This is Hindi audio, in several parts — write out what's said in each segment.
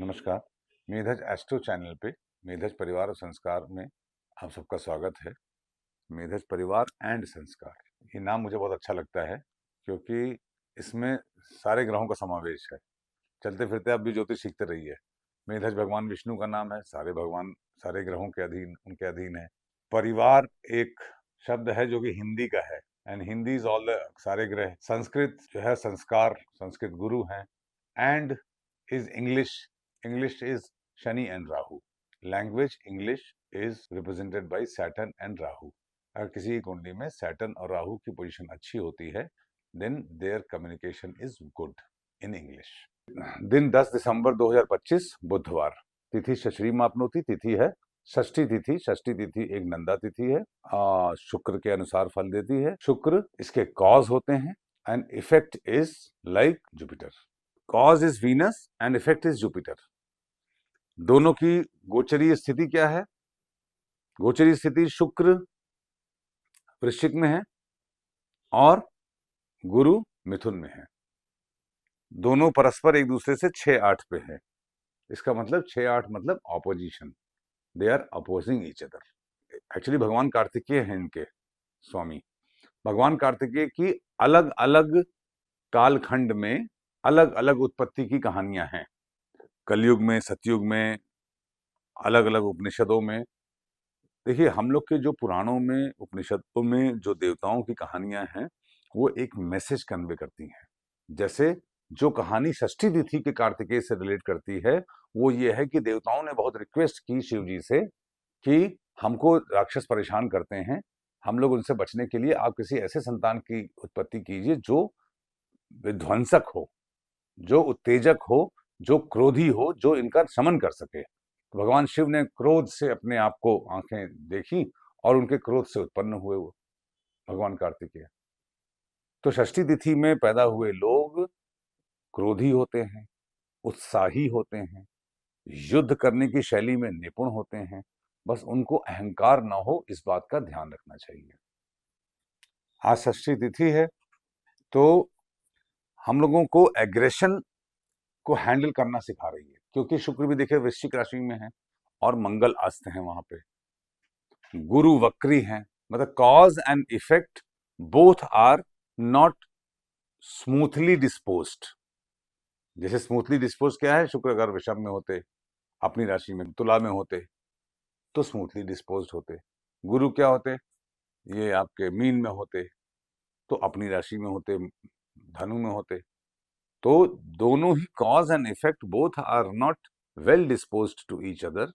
नमस्कार। मेधज एस्ट्रो चैनल पे मेधज परिवार और संस्कार में आप सबका स्वागत है। मेधज परिवार एंड संस्कार, ये नाम मुझे बहुत अच्छा लगता है क्योंकि इसमें सारे ग्रहों का समावेश है। चलते फिरते आप भी ज्योतिष सीखते रहिए। मेधज भगवान विष्णु का नाम है, सारे भगवान सारे ग्रहों के अधीन, उनके अधीन है। परिवार एक शब्द है जो कि हिंदी का है, and Hindi is all the सारे ग्रह। संस्कृत जो है संस्कार, संस्कृत गुरु हैं। And is English, English is Shani and Rahu. Language English is represented by Saturn and Rahu. अगर किसी की कुंडली में सैटर्न और राहु की पोजीशन अच्छी होती है, then their communication is good in English. दिन 10 दिसंबर 2025 बुधवार। तिथि शश्री मापनोती तिथि है, षष्ठी तिथि। षष्ठी तिथि एक नंदा तिथि है। शुक्र के अनुसार फल देती है। शुक्र इसके कॉज होते हैं and effect is like Jupiter. Cause is Venus and effect is Jupiter. दोनों की गोचरीय स्थिति क्या है? गोचरीय स्थिति शुक्र वृश्चिक में है और गुरु मिथुन में है। दोनों परस्पर एक दूसरे से 6-8 पे है। इसका मतलब 6-8 मतलब opposition, they are opposing each other. Actually भगवान कार्तिकेय हैं इनके स्वामी। भगवान कार्तिकेय की अलग अलग कालखंड में अलग अलग उत्पत्ति की कहानियां हैं। कलयुग में, सतयुग में, अलग अलग उपनिषदों में। देखिए, हम लोग के जो पुराणों में, उपनिषदों में जो देवताओं की कहानियां हैं, वो एक मैसेज कन्वे करती हैं। जैसे जो कहानी षष्ठी तिथि के कार्तिकेय से रिलेट करती है, वो ये है कि देवताओं ने बहुत रिक्वेस्ट की शिव जी से कि हमको राक्षस परेशान करते हैं, हम लोग उनसे बचने के लिए आप किसी ऐसे संतान की उत्पत्ति कीजिए जो विध्वंसक हो, जो उत्तेजक हो, जो क्रोधी हो, जो इनका शमन कर सके। तो भगवान शिव ने क्रोध से अपने आप को आंखें देखी और उनके क्रोध से उत्पन्न हुए वो भगवान कार्तिकेय। तो षष्ठी तिथि में पैदा हुए लोग क्रोधी होते हैं, उत्साही होते हैं, युद्ध करने की शैली में निपुण होते हैं। बस उनको अहंकार ना हो, इस बात का ध्यान रखना चाहिए। आज षष्ठी तिथि है तो हम लोगों को एग्रेशन को हैंडल करना सिखा रही है, क्योंकि शुक्र भी देखिए वृश्चिक राशि में है और मंगल अस्त है वहां पे। गुरु वक्री हैं, मतलब cause and effect both are not smoothly disposed. जैसे स्मूथली डिस्पोज क्या है, शुक्र अगर वृषभ में होते, अपनी राशि में तुला में होते तो स्मूथली डिस्पोज होते। गुरु क्या होते, ये आपके मीन में होते तो अपनी राशि में होते, धनु में होते। तो दोनों ही cause and effect both are not well disposed to each other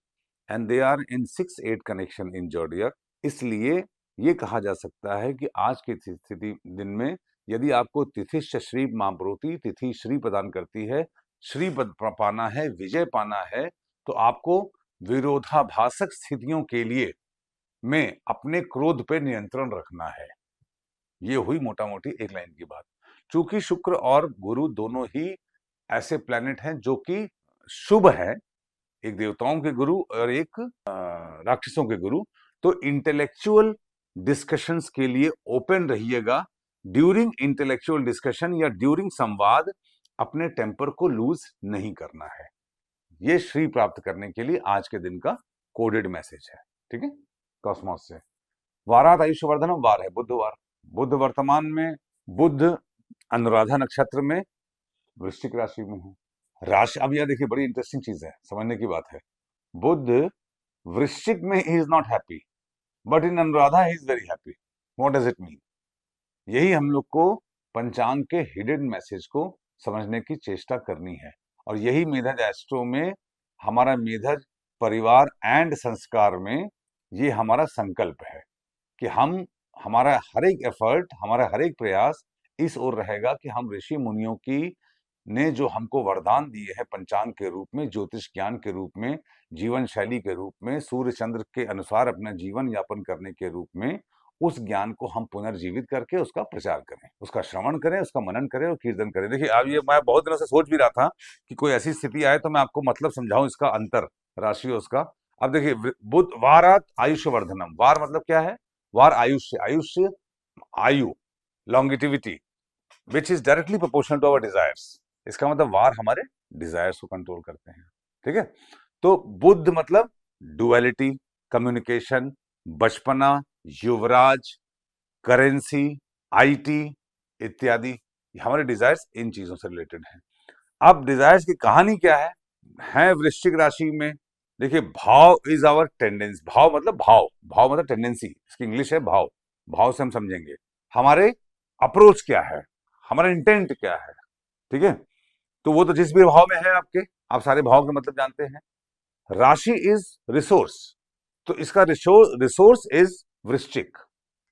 and they are in 6-8 connection in zodiac. इसलिए ये कहा जा सकता है कि आज की स्थिति दिन में यदि आपको तिथि श्री मापनोती तिथि श्री प्रदान करती है, श्री पद पाना है, विजय पाना है, तो आपको विरोधाभासक स्थितियों के लिए में अपने क्रोध पे नियंत्रण रखना है। ये हुई मोटा मोटी एक लाइन की बात। चूंकि शुक्र और गुरु दोनों ही ऐसे प्लैनेट हैं जो कि शुभ है, एक देवताओं के गुरु और एक राक्षसों के गुरु, तो इंटेलेक्चुअल डिस्कशंस के लिए ओपन रहिएगा। ड्यूरिंग इंटेलेक्चुअल डिस्कशन या ड्यूरिंग संवाद अपने टेम्पर को लूज नहीं करना है। ये श्री प्राप्त करने के लिए आज के दिन का कोडेड मैसेज है, ठीक है, कॉस्मोस से। वारात आयुष्यवर्धनम वार है बुधवार। बुध वर्तमान में बुध अनुराधा नक्षत्र में वृश्चिक राशि में है। राशि, अब यह देखिए बड़ी इंटरेस्टिंग चीज है, समझने की बात है। बुध वृश्चिक में he is not happy, but in Anuradha he is very happy. What does it mean? यही हम लोग को पंचांग के हिडन मैसेज को समझने की चेष्टा करनी है, और यही मेधज एस्ट्रो में, हमारा मेधज परिवार एंड संस्कार में ये हमारा संकल्प है कि हम, हमारा हर एक एफर्ट, हमारा हर एक प्रयास इस ओर रहेगा कि हम ऋषि मुनियों की ने जो हमको वरदान दिए हैं पंचांग के रूप में, ज्योतिष ज्ञान के रूप में, जीवन शैली के रूप में, सूर्य चंद्र के अनुसार अपना जीवन यापन करने के रूप में, उस ज्ञान को हम पुनर्जीवित करके उसका प्रचार करें, उसका श्रवण करें, उसका मनन करें और कीर्तन करें। देखिए, अब ये मैं बहुत दिनों से सोच भी रहा था कि कोई ऐसी स्थिति आए तो मैं आपको मतलब समझाऊं इसका अंतर राशि उसका। अब देखिए, बुध वारात आयुष्यवर्धनम, वार मतलब क्या है? वार आयुष्य, आयुष्य आयु, longevity, which is directly proportional to our desires. इसका मतलब वार हमारे डिजायर्स को कंट्रोल करते हैं। ठीक है। तो बुध मतलब डुअलिटी, कम्युनिकेशन, बचपना, युवराज, करेंसी, आईटी इत्यादि, हमारे डिजायर्स इन चीजों से रिलेटेड हैं। अब डिजायर्स की कहानी क्या है वृश्चिक राशि में। देखिए, भाव इज आवर टेंडेंसी। भाव मतलब भाव मतलब टेंडेंसी, इसकी इंग्लिश है भाव। भाव से हम समझेंगे हमारे अप्रोच क्या है, हमारा इंटेंट क्या है, ठीक है। तो वो तो जिस भी भाव में है आपके, आप सारे भाव के मतलब जानते हैं। राशि इज रिसोर्स, तो इसका रिसोर्स इज वृश्चिक।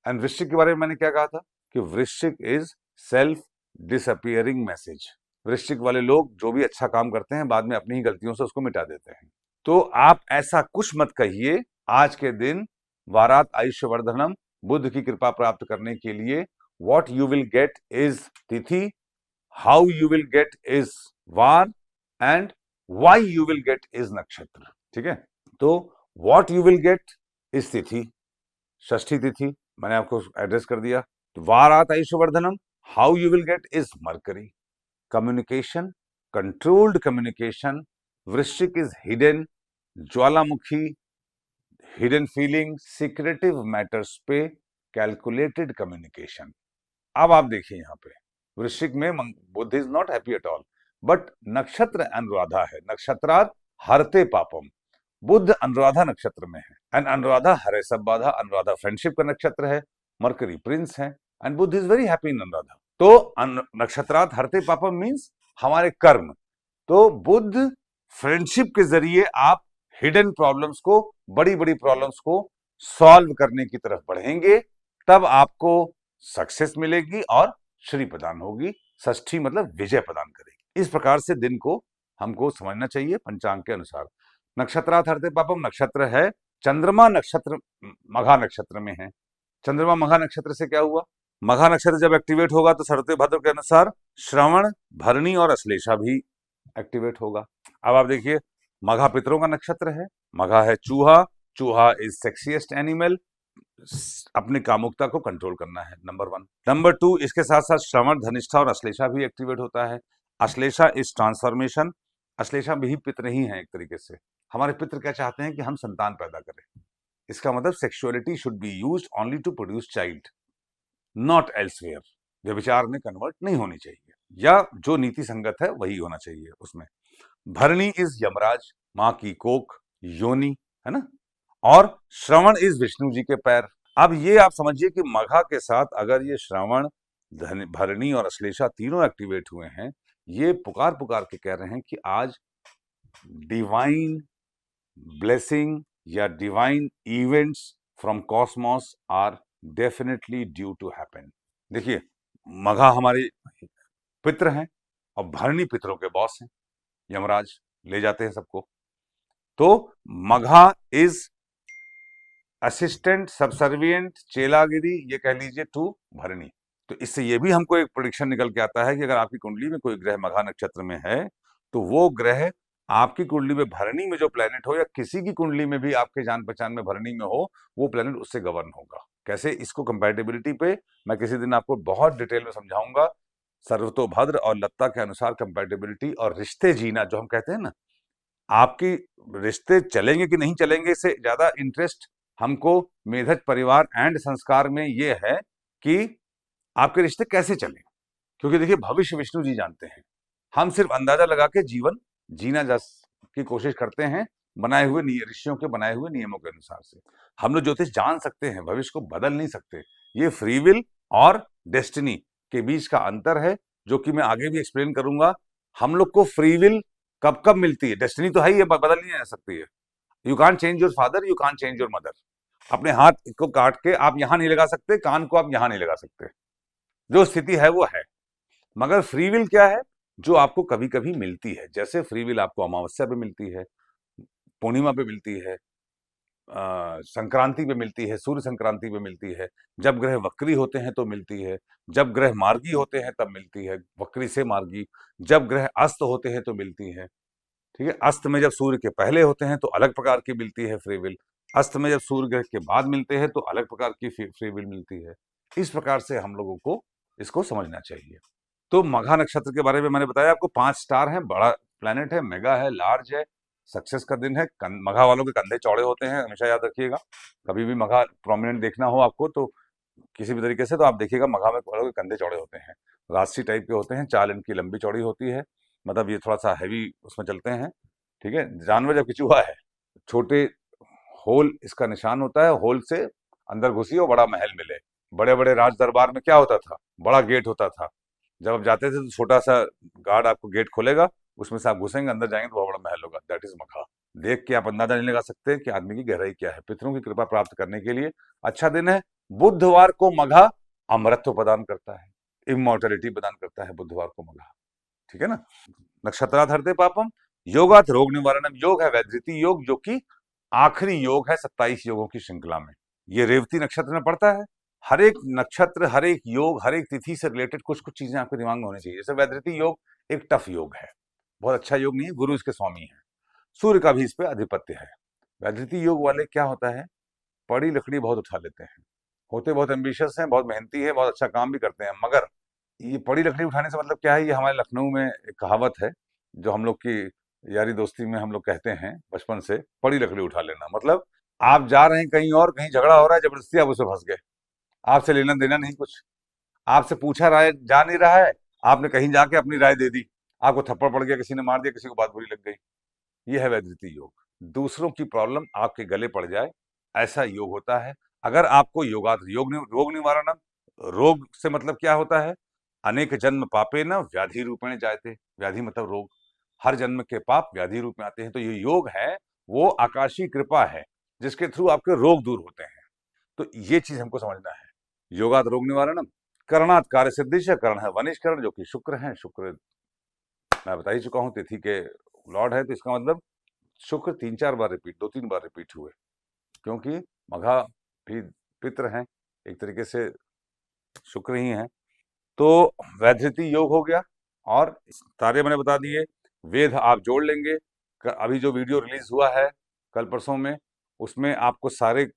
एंड वृश्चिक के बारे में मैंने क्या कहा था कि वृश्चिक इज सेल्फ डिसअपियरिंग मैसेज। वृश्चिक वाले लोग जो भी अच्छा काम करते हैं बाद में अपनी ही गलतियों से उसको मिटा देते हैं। तो आप ऐसा कुछ मत कहिए। आज के दिन वारात आयुष्यवर्धनम, बुद्ध की कृपा प्राप्त करने के लिए what you will get is तिथि, how you will get is वार, and why you will get is नक्षत्र। ठीक है। तो what you will get is तिथि, षष्ठी तिथि मैंने आपको एड्रेस कर दिया। तो वारात आयुष्यवर्धनम, how you will get is Mercury. Communication, controlled communication, वृश्चिक इज हिडन, ज्वालामुखी, हिडन फीलिंग, सीक्रेटिव मैटर्स पे कैलकुलेटेड कम्युनिकेशन। अब आप देखिए यहाँ पे वृश्चिक में बुध is not happy at all, but नक्षत्र अनुराधा है, नक्षत्रात हरते पापम। बुध अनुराधा नक्षत्र में है, एंड अनुराधा हरे सब बाधा। अनुराधा फ्रेंडशिप का नक्षत्र है, मरकरी प्रिंस है, एंड बुध is very happy in Anuradha. तो नक्षत्रात हरते पापम मीन्स हमारे कर्म। तो बुध फ्रेंडशिप के जरिए आप हिडन प्रॉब्लम्स को, बड़ी बड़ी प्रॉब्लम्स को सॉल्व करने की तरफ बढ़ेंगे, तब आपको सक्सेस मिलेगी और श्री प्रदान होगी। षष्ठी मतलब विजय प्रदान करेगी। इस प्रकार से दिन को हमको समझना चाहिए पंचांग के अनुसार। नक्षत्रात हरते पापम नक्षत्र है, चंद्रमा नक्षत्र मघा नक्षत्र में है। चंद्रमा मघा नक्षत्र से क्या हुआ, मघा नक्षत्र जब एक्टिवेट होगा तो शरते भद्र के अनुसार श्रवण, भरणी और अश्लेषा भी एक्टिवेट होगा। अब आप देखिए, मघा पितरों का नक्षत्र है, मघा है चूहा। चूहा इज सेक्सीएस्ट एनिमल, अपनी कामुकता को कंट्रोल करना है, नंबर 1। नंबर 2, इसके साथ साथ श्रवण, धनिष्ठा और अश्लेषा भी एक्टिवेट होता है। Ashlesha is transformation. अश्लेषा भी पित्र ही है एक तरीके से। हमारे पित्र क्या चाहते हैं कि हम संतान पैदा करें। इसका मतलब sexuality should be used only to produce child, not elsewhere. व्यभिचार में कन्वर्ट नहीं होनी चाहिए, या जो नीति संगत है वही होना चाहिए उसमें। भरणी इज यमराज, मां की कोख, योनि, है ना। और श्रवण इज विष्णु जी के पैर। अब ये आप समझिए कि मघा के साथ अगर ये श्रवण, भरणी और अश्लेषा तीनों एक्टिवेट हुए हैं, ये पुकार पुकार के कह रहे हैं कि आज डिवाइन ब्लेसिंग या divine events from cosmos are definitely due to happen. देखिए, मघा हमारे पित्र हैं और भरणी पितरों के बॉस हैं, यमराज ले जाते हैं सबको। तो मघा इज असिस्टेंट, सबसर्विएंट, चेलागिरी, ये कह लीजिए टू भरणी। तो इससे ये भी हमको एक प्रेडिक्शन निकल के आता है कि अगर आपकी कुंडली में कोई ग्रह मघा नक्षत्र में है, तो वो ग्रह आपकी कुंडली में भरणी में जो प्लेनेट हो, या किसी की कुंडली में भी आपके जान पहचान में भरणी में हो, वो प्लेनेट उससे गवर्न होगा। कैसे, इसको कंपैटिबिलिटी पे मैं किसी दिन आपको बहुत डिटेल में समझाऊंगा। सर्वतोभद्र और लत्ता के अनुसार कंपैटिबिलिटी और रिश्ते जीना जो हम कहते हैं ना, आपकी रिश्ते चलेंगे कि नहीं चलेंगे, इससे ज्यादा इंटरेस्ट हमको मेधज परिवार एंड संस्कार में ये है कि आपके रिश्ते कैसे चले। क्योंकि देखिए, भविष्य विष्णु जी जानते हैं, हम सिर्फ अंदाजा लगा के जीवन जीना की कोशिश करते हैं, बनाए हुए ऋषियों के बनाए हुए नियमों के अनुसार से। हम लोग ज्योतिष जान सकते हैं, भविष्य को बदल नहीं सकते। ये फ्री विल और डेस्टिनी के बीच का अंतर है, जो कि मैं आगे भी एक्सप्लेन करूंगा। हम लोग को फ्री विल कब कब मिलती है, डेस्टिनी तो है ही, बदल नहीं जा सकती है। You can't change your father, you can't change your mother. अपने हाथ को काट के आप यहां नहीं लगा सकते, कान को आप यहां नहीं लगा सकते, जो स्थिति है वो है। मगर फ्री विल क्या है, जो आपको कभी कभी मिलती है। जैसे फ्री विल आपको अमावस्या पे मिलती है, पूर्णिमा पे मिलती है, संक्रांति पे मिलती है, सूर्य संक्रांति पे मिलती है, जब ग्रह वक्री होते हैं तो मिलती है, जब ग्रह मार्गी होते हैं तब मिलती है, वक्री से मार्गी, जब ग्रह अस्त होते हैं तो मिलती है। ठीक है, अस्त में जब सूर्य के पहले होते हैं तो अलग प्रकार की मिलती है फ्री विल, अस्त में जब सूर्य ग्रह के बाद मिलते हैं तो अलग प्रकार की फ्री विल मिलती है। इस प्रकार से हम लोगों को इसको समझना चाहिए। तो मघा नक्षत्र के बारे में मैंने बताया आपको, 5 स्टार हैं, बड़ा प्लैनेट है, मेगा है, लार्ज है, सक्सेस का दिन है। मघा वालों के कंधे चौड़े होते हैं, हमेशा याद रखिएगा। कभी भी मघा प्रोमिनेंट देखना हो आपको तो किसी भी तरीके से, तो आप देखिएगा मघा में वालों के कंधे चौड़े होते हैं, राजसी टाइप के होते हैं, चाल इनकी लंबी चौड़ी होती है, मतलब ये थोड़ा सा हैवी उसमें चलते हैं। ठीक है, जानवर जबकि चूहा है, छोटे होल इसका निशान होता है, होल से अंदर घुसी और बड़ा महल मिले। बड़े बड़े राज दरबार में क्या होता था, बड़ा गेट होता था, जब आप जाते थे तो छोटा सा गार्ड आपको गेट खोलेगा, उसमें से आप घुसेंगे, अंदर जाएंगे तो बहुत बड़ा महल होगा। दैट इज मखा। देख के आप अंदाजा नहीं लगा सकते कि आदमी की गहराई क्या है। पितरों की कृपा प्राप्त करने के लिए अच्छा दिन है। बुधवार को मघा अमरत्व प्रदान करता है, इमोर्टलिटी प्रदान करता है बुधवार को मघा। ठीक है ना। नक्षत्राधरते पापम योगात रोग निवारणम। योग है वैधृति योग, जो कि आखिरी योग है 27 योगों की श्रृंखला में। ये रेवती नक्षत्र में पड़ता है। हर एक नक्षत्र, हर एक योग, हर एक तिथि से रिलेटेड कुछ कुछ चीजें आपके दिमाग में होनी चाहिए। जैसे वैधृति योग एक टफ योग है, बहुत अच्छा योग नहीं है, गुरु इसके स्वामी है, सूर्य का भी इस पे आधिपत्य है। वैधृति योग वाले क्या होता है, पड़ी लकड़ी बहुत उठा लेते हैं, होते बहुत एम्बिशियस हैं, बहुत मेहनती है, बहुत अच्छा काम भी करते हैं, मगर ये पड़ी लकड़ी उठाने से मतलब क्या है, ये हमारे लखनऊ में एक कहावत है जो हम लोग की यारी दोस्ती में हम लोग कहते हैं बचपन से, पड़ी लकड़ी उठा लेना। मतलब आप जा रहे हैं कहीं और, कहीं झगड़ा हो रहा है, जबरदस्ती आप उसमें फंस गए, आपसे लेना देना नहीं कुछ, आपसे पूछा राय जा नहीं रहा है, आपने कहीं जाके अपनी राय दे दी, आपको थप्पड़ पड़ गया, किसी ने मार दिया, किसी को बात बुरी लग गई। ये है वैधृति योग। दूसरों की प्रॉब्लम आपके गले पड़ जाए, ऐसा योग होता है। अगर आपको रोग निवारणम, रोग से मतलब क्या होता है, अनेक जन्म पापे न व्याधि रूपेण जायते। व्याधि मतलब रोग, हर जन्म के पाप व्याधि रूप में आते हैं। तो ये योग है, वो आकाशीय कृपा है जिसके थ्रू आपके रोग दूर होते हैं। तो ये चीज हमको समझना है। योगात रोग निवारणम, करणात कार्य सिद्धि। करण है वनिष्करण, जो कि शुक्र है। शुक्र मैं बता ही चुका हूँ, तिथि के लॉर्ड है, तो इसका मतलब शुक्र 3-4 बार रिपीट, 2-3 बार रिपीट हुए, क्योंकि मघा भी पित्र हैं, एक तरीके से शुक्र ही हैं। तो वैधृति योग हो गया, और तारे मैंने बता दिए, वेद आप जोड़ लेंगे। अभी जो वीडियो रिलीज हुआ है कल परसों में, उसमें आपको सारे,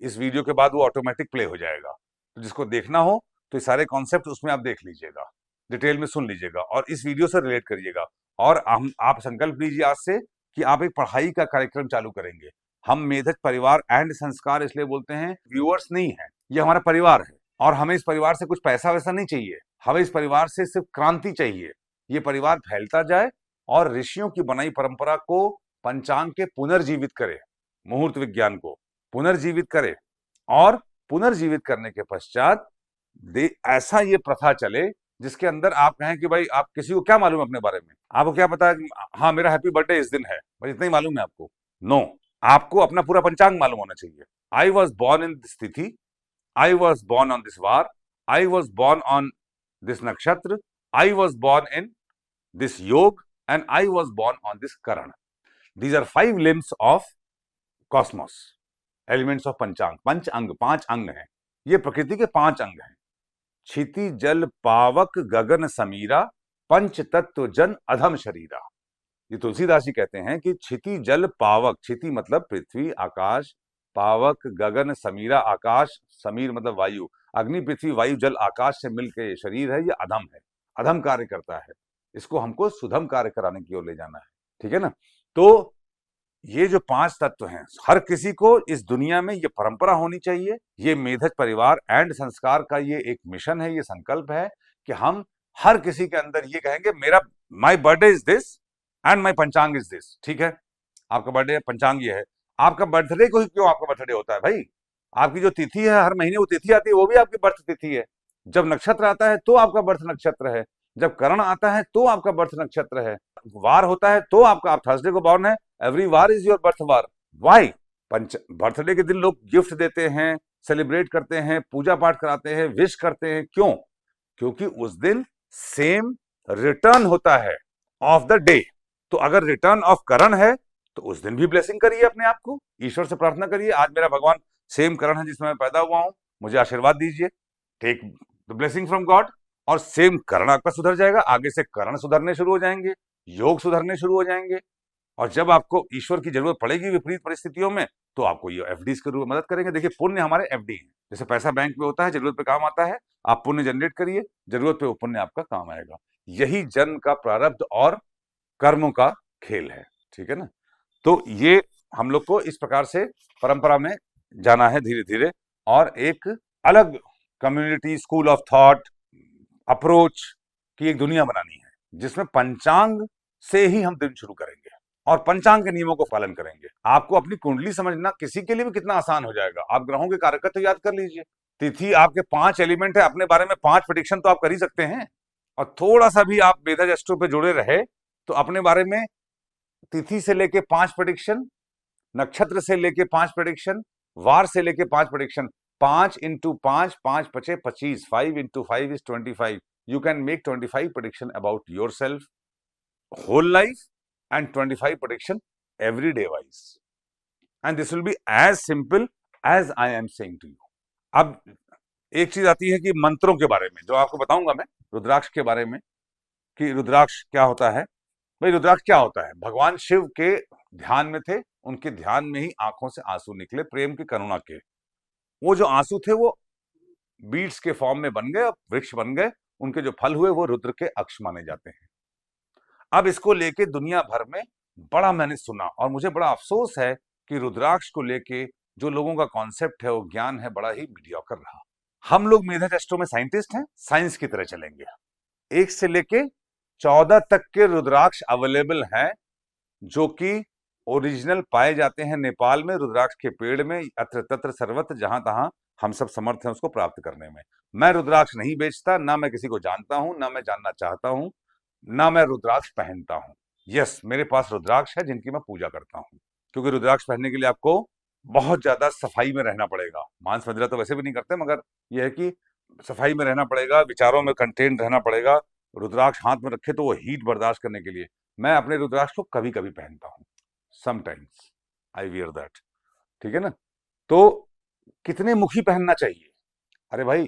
इस वीडियो के बाद वो ऑटोमेटिक प्ले हो जाएगा, तो जिसको देखना हो तो ये सारे कॉन्सेप्ट उसमें आप देख लीजिएगा, डिटेल में सुन लीजिएगा और इस वीडियो से रिलेट करिएगा। और आप संकल्प लीजिए आज से कि आप एक पढ़ाई का कार्यक्रम चालू करेंगे। हम मेधक परिवार एंड संस्कार इसलिए बोलते हैं, व्यूअर्स नहीं है, ये हमारा परिवार है, और हमें इस परिवार से कुछ पैसा वैसा नहीं चाहिए, हमें इस परिवार से सिर्फ क्रांति चाहिए। ये परिवार फैलता जाए और ऋषियों की बनाई परंपरा को, पंचांग के पुनर्जीवित करे, मुहूर्त विज्ञान को पुनर्जीवित करे, और पुनर्जीवित करने के पश्चात ऐसा ये प्रथा चले जिसके अंदर आप कहें कि भाई, आप किसी को क्या मालूम है अपने बारे में, आपको क्या पता है कि हाँ मेरा हैप्पी बर्थडे इस दिन है, बस इतना ही मालूम है आपको। नो, आपको अपना पूरा पंचांग मालूम होना चाहिए। I was born in this तिथि, I was born on this var, I was born on this nakshatra, I was born in this yog, and I was born on this karana. These are 5 limbs of cosmos, elements of panchang. पंच अंग, 5 अंग हैं, ये प्रकृति के 5 अंग हैं। क्षिति जल पावक गगन समीरा, पंच तत्व जन अधम शरीरा। ये तुलसीदास जी कहते हैं कि क्षिति जल पावक, क्षिति मतलब पृथ्वी आकाश, पावक गगन समीरा आकाश, समीर मतलब वायु, अग्नि पृथ्वी वायु जल आकाश से मिलकर ये शरीर है, ये अधम है, अधम कार्य करता है, इसको हमको सुधम कार्य कराने की ओर ले जाना है। ठीक है ना। तो ये जो 5 तत्व हैं, हर किसी को इस दुनिया में ये परंपरा होनी चाहिए। ये मेधक परिवार एंड संस्कार का ये एक मिशन है, ये संकल्प है कि हम हर किसी के अंदर ये कहेंगे, मेरा my birthday is this and my पंचांग इज दिस। ठीक है, आपका बर्थडे पंचांग ये है। आपका बर्थडे को ही क्यों आपका बर्थडे होता है भाई, आपकी जो तिथि है, हर महीने वो तिथि आती है, वो भी आपकी बर्थ तिथि है। जब नक्षत्र आता है तो आपका बर्थ नक्षत्र है, जब करण आता है तो आपका बर्थ नक्षत्र है, वार होता है तो आपका, आप थर्सडे को बॉर्न है, every var is your birth var. Why? Birthday के दिन लोग गिफ्ट देते हैं, सेलिब्रेट करते हैं, पूजा पाठ कराते हैं, विश करते हैं, क्यों? क्योंकि उस दिन सेम रिटर्न होता है ऑफ द डे। तो अगर रिटर्न ऑफ करण है तो उस दिन भी ब्लेसिंग करिए, अपने आप को ईश्वर से प्रार्थना करिए, आज मेरा भगवान सेम करण है जिसमें मैं पैदा हुआ हूं, मुझे आशीर्वाद दीजिए, take the blessing from God. और सेम करण आपका सुधर जाएगा, आगे से करण सुधरने शुरू हो जाएंगे, योग सुधरने शुरू हो जाएंगे। और जब आपको ईश्वर की जरूरत पड़ेगी विपरीत परिस्थितियों में, तो आपको ये एफडीज के रूप में मदद करेंगे। देखिए, पुण्य हमारे एफडी हैं, जैसे पैसा बैंक में होता है, जरूरत पे काम आता है, आप पुण्य जनरेट करिए, जरूरत पे वो पुण्य आपका काम आएगा। यही जन्म का प्रारब्ध और कर्मों का खेल है। ठीक है ना। तो ये हम लोग को इस प्रकार से परंपरा में जाना है धीरे धीरे, और एक अलग community, school of thought, approach की एक दुनिया बनानी है, जिसमें पंचांग से ही हम दिन शुरू करेंगे और पंचांग के नियमों को पालन करेंगे। आपको अपनी कुंडली समझना किसी के लिए भी कितना आसान हो जाएगा। आप ग्रहों के कारक तो याद कर लीजिए, तिथि आपके 5 एलिमेंट है, अपने बारे में 5 प्रेडिक्शन तो आप कर ही सकते हैं। और थोड़ा सा भी आप मेधा एस्ट्रो पे जुड़े रहे तो अपने बारे में तिथि से लेके 5 प्रेडिक्शन, नक्षत्र से लेके 5 प्रेडिक्शन, वार से लेके 5 प्रेडिक्शन, 5 इंटू 5, 5 पचे 25, 5 into 5 is 25। You can make 25 prediction about yourself, whole life, and 25 prediction every day wise, and this will be as simple as I am saying to you. अब एक चीज आती है कि मंत्रों के बारे में, जो आपको बताऊंगा मैं रुद्राक्ष के बारे में, कि रुद्राक्ष क्या होता है। भाई रुद्राक्ष क्या होता है? भगवान शिव के ध्यान में थे, उनके ध्यान में ही आंखों से आंसू निकले प्रेम की, करुणा के। वो जो आंसू थे वो बीड्स के फॉर्म में बन गए, वृक्ष बन गए, उनके जो फल हुए वो रुद्र के अक्ष माने जाते हैं। अब इसको लेके दुनिया भर में बड़ा मैंने सुना, और मुझे बड़ा अफसोस है कि रुद्राक्ष को लेके जो लोगों का कॉन्सेप्ट है, वो ज्ञान है, बड़ा ही मीडियोकर रहा। हम लोग मेधा एस्ट्रो में साइंटिस्ट हैं, साइंस की तरह चलेंगे। 1 से लेके 14 तक के रुद्राक्ष अवेलेबल हैं, जो कि ओरिजिनल पाए जाते हैं नेपाल में, रुद्राक्ष के पेड़ में, अत्र तत्र सर्वत्र, जहां तहां हम सब समर्थ हैं उसको प्राप्त करने में। मैं रुद्राक्ष नहीं बेचता, ना मैं किसी को जानता हूं, ना मैं जानना चाहता हूं, ना मैं रुद्राक्ष पहनता हूं। यस, मेरे पास रुद्राक्ष है जिनकी मैं पूजा करता हूं, क्योंकि रुद्राक्ष पहनने के लिए आपको बहुत ज्यादा सफाई में रहना पड़ेगा। मांस मदिरा तो वैसे भी नहीं करते, मगर यह है कि सफाई में रहना पड़ेगा, विचारों में कंटेन रहना पड़ेगा। रुद्राक्ष हाथ में रखे तो वो हीट बर्दाश्त करने के लिए मैं अपने रुद्राक्ष को कभी कभी पहनता हूं, समटाइम्स आई वियर दैट। ठीक है ना? तो कितने मुखी पहनना चाहिए? अरे भाई,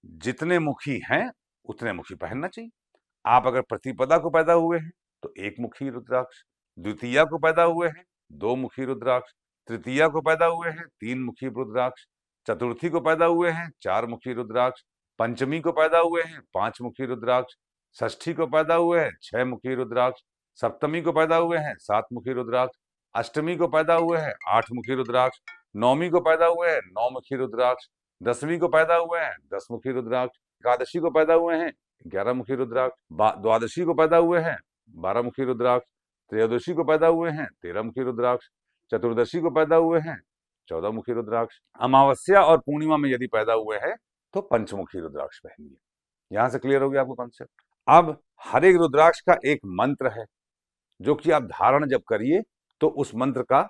जितने मुखी हैं उतने मुखी पहनना चाहिए। आप अगर प्रतिपदा को पैदा हुए हैं तो 1 मुखी रुद्राक्ष, द्वितीया को पैदा हुए हैं 2 मुखी रुद्राक्ष, तृतीया को पैदा हुए हैं 3 मुखी रुद्राक्ष, चतुर्थी को पैदा हुए हैं 4 मुखी रुद्राक्ष, पंचमी को पैदा हुए हैं 5 मुखी रुद्राक्ष, षष्ठी को पैदा हुए हैं 6 मुखी रुद्राक्ष, सप्तमी को पैदा हुए हैं 7 मुखी रुद्राक्ष, अष्टमी को पैदा हुए हैं 8 मुखी रुद्राक्ष, नौमी को पैदा हुए हैं 9 मुखी रुद्राक्ष, दसवीं को पैदा हुए हैं 10 मुखी रुद्राक्ष, एकादशी को पैदा हुए हैं 11 मुखी रुद्राक्ष, द्वादशी को पैदा हुए हैं 12 मुखी रुद्राक्ष, त्रयोदशी को पैदा हुए हैं 13 मुखी रुद्राक्ष, चतुर्दशी को पैदा हुए हैं 14 मुखी रुद्राक्ष, अमावस्या और पूर्णिमा में यदि पैदा हुए हैं तो पंचमुखी रुद्राक्ष पहनिए। यहां से क्लियर हो गया आपको कॉन्सेप्ट। अब हर एक रुद्राक्ष का एक मंत्र है, जो कि आप धारण जब करिए तो उस मंत्र का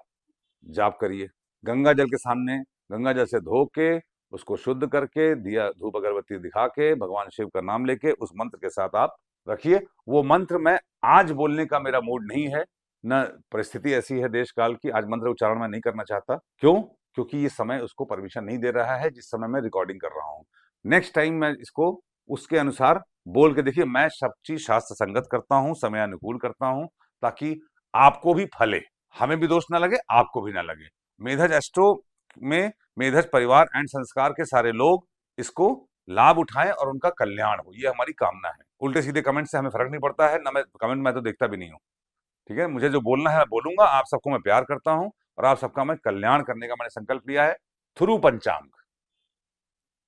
जाप करिए। गंगा जल के सामने गंगा जल से धो के, उसको शुद्ध करके, दिया धूप अगरबत्ती दिखा के, भगवान शिव का नाम लेके उस मंत्र के साथ आप रखिए। वो मंत्र मैं आज बोलने का मेरा मूड नहीं है, न परिस्थिति ऐसी है देश काल की, आज मंत्र उच्चारण मैं नहीं करना चाहता। क्यों? क्योंकि ये समय उसको परमिशन नहीं दे रहा है जिस समय मैं रिकॉर्डिंग कर रहा हूँ। नेक्स्ट टाइम मैं इसको उसके अनुसार बोल के, देखिए मैं सब चीज शास्त्र संगत करता हूँ, समय अनुकूल करता हूँ, ताकि आपको भी फले, हमें भी दोष ना लगे, आपको भी ना लगे। मेधज एस्ट्रो में मेधज परिवार एंड संस्कार के सारे लोग इसको लाभ उठाएं और उनका कल्याण हो, ये हमारी कामना है। उल्टे सीधे कमेंट से हमें फर्क नहीं पड़ता है, ना मैं कमेंट मैं तो देखता भी नहीं हूँ। ठीक है, मुझे जो बोलना है मैं बोलूंगा, आप सबको मैं प्यार करता हूं और आप सबका मैं कल्याण करने का मैंने संकल्प लिया है, थ्रू पंचांग,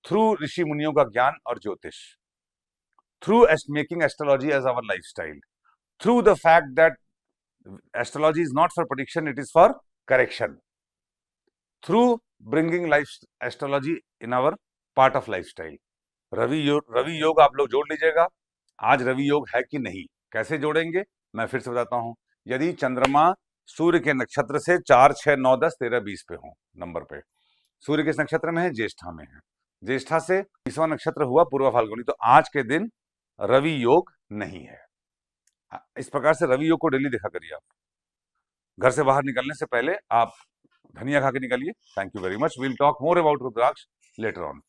थ्रू ऋषि मुनियों का ज्ञान और ज्योतिष, through making astrology as our lifestyle, through the fact that astrology is not for prediction, it is for correction, through bringing life astrology in our part of lifestyle. रवि योग आप लोग जोड़ लीजिएगा। आज रवि योग है कि नहीं, कैसे जोड़ेंगे मैं फिर से बताता हूं। यदि चंद्रमा सूर्य के नक्षत्र से 4, 6, 9, 10, 13, 20 पे हो, नंबर पे सूर्य किस नक्षत्र में है? ज्येष्ठा में है। ज्येष्ठा से 20वां नक्षत्र हुआ पूर्व फाल्गुनी, तो आज के दिन रवि योग नहीं है। इस प्रकार से रवि योग को डेली देखा करिए। आप घर से बाहर निकलने से पहले आप धनिया खा के निकलिए। Thank you very much. We'll talk more about rudraksha later on.